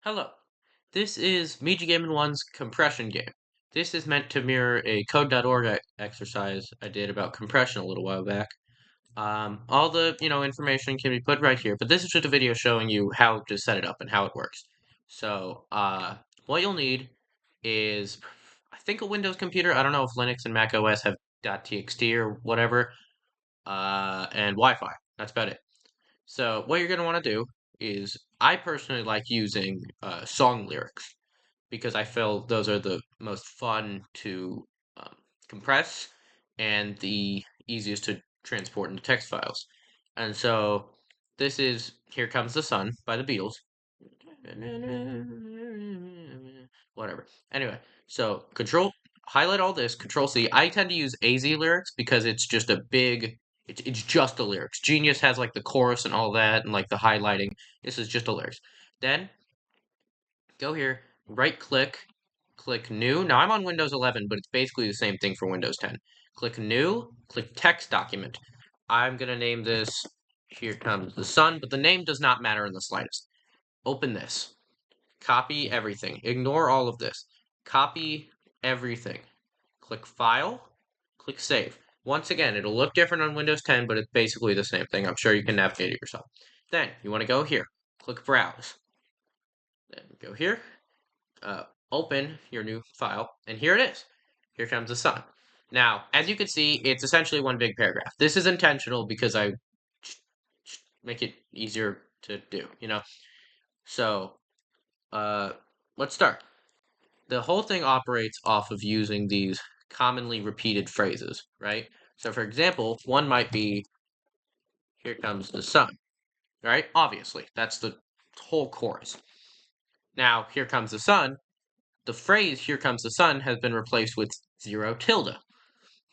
Hello, this is Meiji Game& One's compression game. This is meant to mirror a code.org exercise I did about compression a little while back. All the, information can be put right here, but this is just a video showing you how to set it up and how it works. So, what you'll need is, I think a Windows computer. I don't know if Linux and Mac OS have .txt or whatever, and Wi-Fi. That's about it. So what you're going to want to do is, I personally like using song lyrics because I feel those are the most fun to um, compress and the easiest to transport into text files. And so this is Here Comes the Sun by the Beatles. Whatever. Anyway, so highlight all this, Control C. I tend to use AZ lyrics because it's just a big, it's just the lyrics. Genius has like the chorus and all that and like the highlighting. This is just the lyrics. Then go here, right click new. Now I'm on Windows 11, but it's basically the same thing for Windows 10. Click new, click text document. I'm gonna name this Here Comes the Sun, but the name does not matter in the slightest. Open this. Copy everything. Ignore all of this. Copy everything. Click File. Click Save. Once again, it'll look different on Windows 10, but it's basically the same thing. I'm sure you can navigate it yourself. Then, you want to go here. Click Browse. Then go here. Open your new file, and here it is. Here comes the sun. Now, as you can see, it's essentially one big paragraph. This is intentional because I make it easier to do, So, uh, let's start. The whole thing operates off of using these commonly repeated phrases, right? So, for example, one might be, here comes the sun, right? Obviously, that's the whole chorus. Now, here comes the sun, the phrase "here comes the sun" has been replaced with 0 tilde.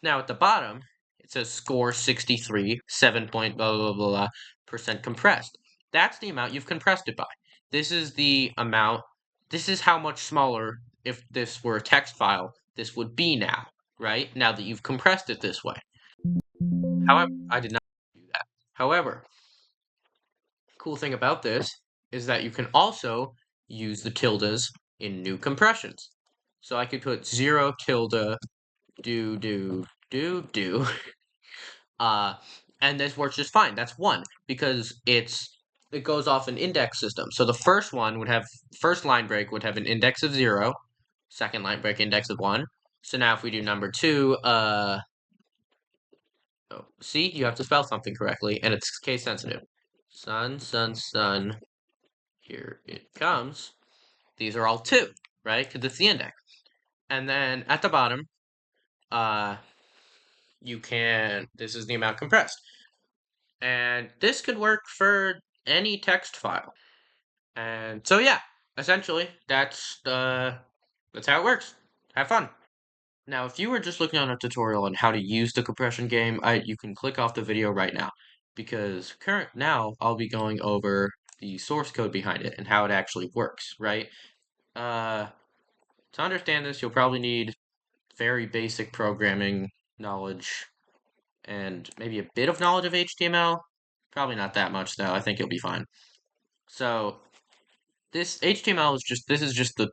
Now at the bottom, it says score 63, 7 point blah blah blah blah percent compressed. That's the amount you've compressed it by. This is the amount, this is how much smaller, if this were a text file, this would be now, right? Now that you've compressed it this way. However, I did not do that. However, cool thing about this is that you can also use the tildes in new compressions. So I could put 0 tilde do uh and this works just fine. That's one because it goes off an index system. So the first one would have first line break would have an index of 0, second line break index of 1. So now if we do number 2, oh, see, you have to spell something correctly and it's case sensitive. Sun, sun, sun. Here it comes. These are all 2, right? Because it's the index. And then at the bottom, this is the amount compressed. And this could work for any text file. And so yeah, essentially that's how it works. Have fun. Now, if you were just looking on a tutorial on how to use the compression game, you can click off the video right now because now I'll be going over the source code behind it and how it actually works, right? To understand this, you'll probably need very basic programming knowledge and maybe a bit of knowledge of HTML. Probably not that much though. I think you'll be fine. So this HTML this is just the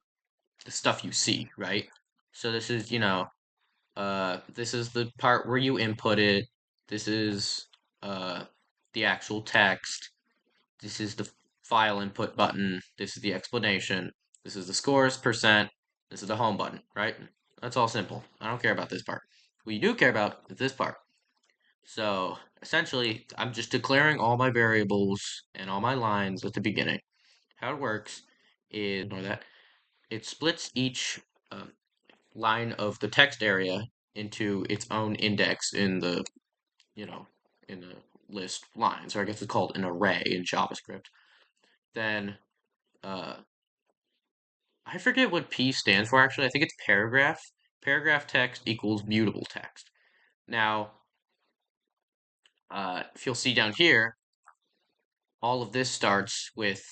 stuff you see, right? So this is, this is the part where you input it. This is the actual text. This is the file input button. This is the explanation. This is the scores, percent. This is the home button, right? That's all simple. I don't care about this part. What you do care about is this part. So essentially, I'm just declaring all my variables and all my lines at the beginning. How it works is, ignore that, it splits each line of the text area into its own index in the, in the list lines, or I guess it's called an array in JavaScript. Then, I forget what P stands for actually. I think it's paragraph. Paragraph text equals mutable text. Now, if you'll see down here, all of this starts with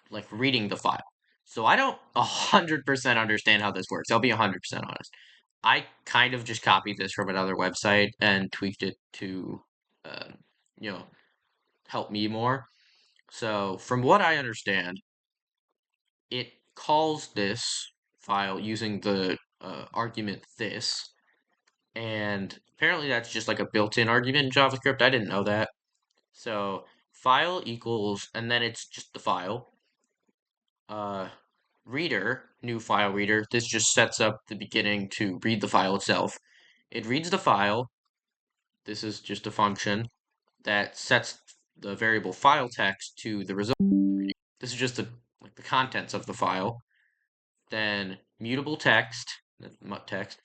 like reading the file. So I don't 100% understand how this works. I'll be 100% honest. I kind of just copied this from another website and tweaked it to, uh, you know, help me more. So from what I understand, it calls this file using the argument this, and apparently that's just like a built-in argument in JavaScript. I didn't know that. So file equals, and then it's just the file. Reader, new file reader. This just sets up the beginning to read the file itself. It reads the file. This is just a function that sets the variable file text to the result. This is just the contents of the file. Then mutable text, mut text,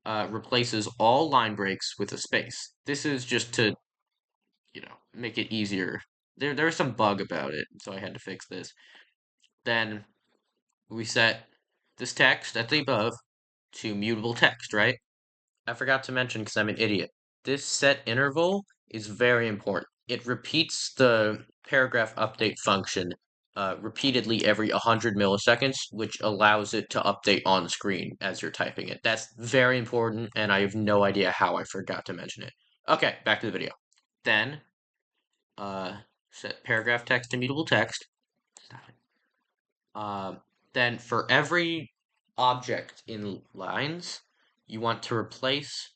replaces all line breaks with a space. This is just to, make it easier. There's some bug about it, so I had to fix this. Then we set this text at the above to mutable text, right? I forgot to mention because I'm an idiot. This set interval is very important. It repeats the paragraph update function repeatedly every 100 milliseconds, which allows it to update on screen as you're typing it. That's very important, and I have no idea how I forgot to mention it. Okay, back to the video. Then, set paragraph text to mutable text. Stop it. Then for every object in lines, you want to replace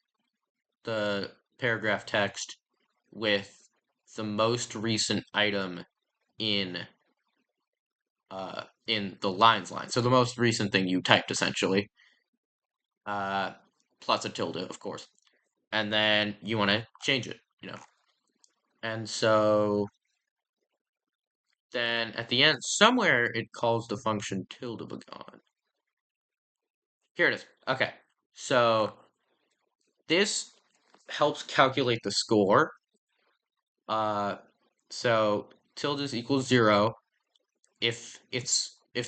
the paragraph text with the most recent item in the lines line. So the most recent thing you typed, essentially. Plus a tilde, of course. And then you want to change it, And so then at the end, somewhere it calls the function tilde begon. Here it is. Okay. So this helps calculate the score. So tilde is equals 0 if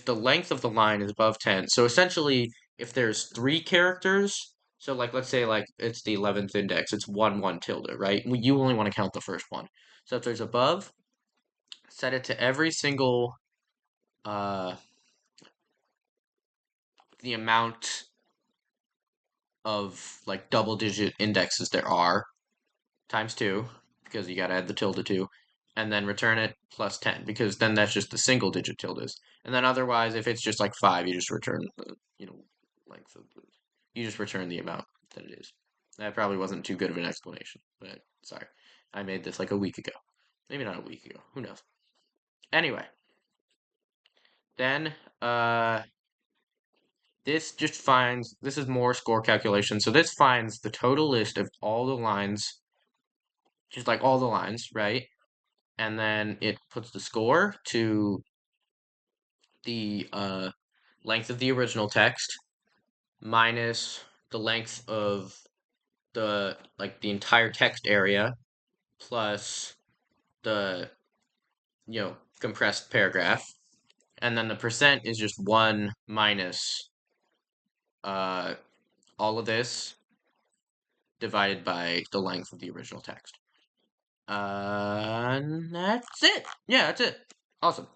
the length of the line is above 10. So essentially, if there's 3 characters, so like let's say like it's the 11th index, it's 1 tilde, right? You only want to count the first one. So if there's above, set it to every single the amount of like double-digit indexes there are times 2, because you got to add the tilde to, and then return it plus 10, because then that's just the single-digit tildes. And then otherwise, if it's just like 5, you just return the, length of the, you just return the amount that it is. That probably wasn't too good of an explanation, but sorry. I made this like a week ago. Maybe not a week ago. Who knows? Anyway. Then, this just finds, this is more score calculation. So this finds the total list of all the lines, just like all the lines, right? And then it puts the score to the length of the original text minus the length of the entire text area plus the compressed paragraph, and then the percent is just 1 minus all of this divided by the length of the original text. And that's it. Yeah, that's it. Awesome.